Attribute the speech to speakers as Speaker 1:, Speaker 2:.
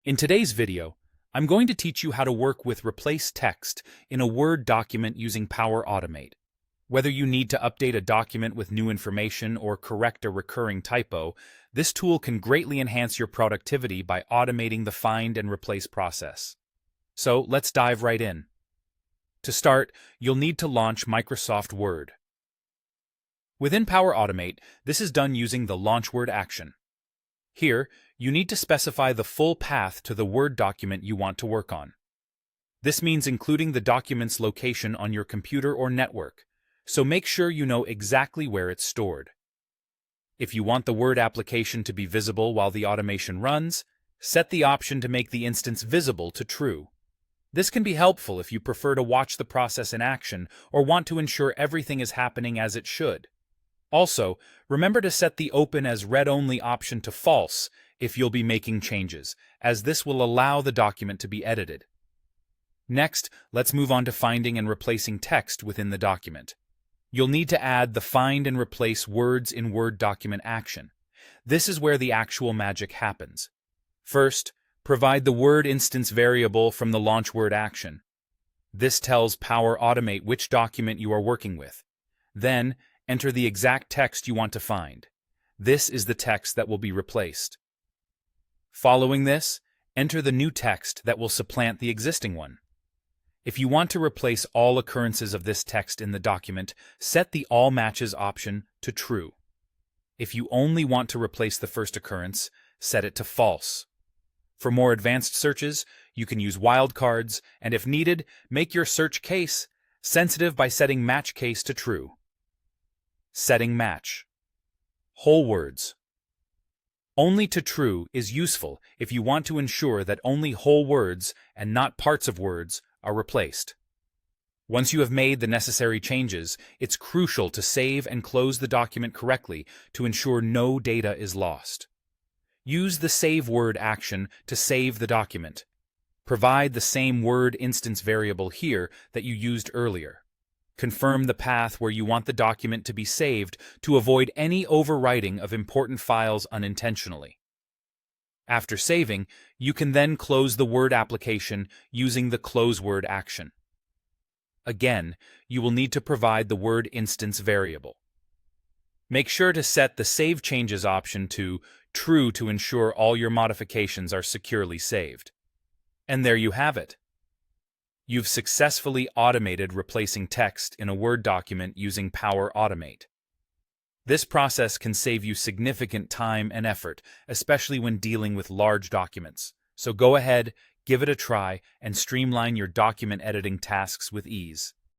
Speaker 1: In today's video, I'm going to teach you how to work with Replace Text in a Word document using Power Automate. Whether you need to update a document with new information or correct a recurring typo, this tool can greatly enhance your productivity by automating the find and replace process. So let's dive right in. To start, you'll need to launch Microsoft Word. Within Power Automate, this is done using the Launch Word action. Here, you need to specify the full path to the Word document you want to work on. This means including the document's location on your computer or network, so make sure you know exactly where it's stored. If you want the Word application to be visible while the automation runs, set the option to make the instance visible to true. This can be helpful if you prefer to watch the process in action or want to ensure everything is happening as it should. Also, remember to set the Open as Read-Only option to False if you'll be making changes, as this will allow the document to be edited. Next, let's move on to finding and replacing text within the document. You'll need to add the Find and Replace Words in Word document action. This is where the actual magic happens. First, provide the Word instance variable from the Launch Word action. This tells Power Automate which document you are working with. Then, enter the exact text you want to find. This is the text that will be replaced. Following this, enter the new text that will supplant the existing one. If you want to replace all occurrences of this text in the document, set the All Matches option to True. If you only want to replace the first occurrence, set it to False. For more advanced searches, you can use wildcards, and if needed, make your search case sensitive by setting Match Case to True. Setting Match. Whole words. Only to True is useful if you want to ensure that only whole words and not parts of words are replaced. Once you have made the necessary changes, it's crucial to save and close the document correctly to ensure no data is lost. Use the Save Word action to save the document. Provide the same Word instance variable here that you used earlier. Confirm the path where you want the document to be saved to avoid any overwriting of important files unintentionally. After saving, you can then close the Word application using the Close Word action. Again, you will need to provide the Word instance variable. Make sure to set the Save Changes option to True to ensure all your modifications are securely saved. And there you have it. You've successfully automated replacing text in a Word document using Power Automate. This process can save you significant time and effort, especially when dealing with large documents. So go ahead, give it a try, and streamline your document editing tasks with ease.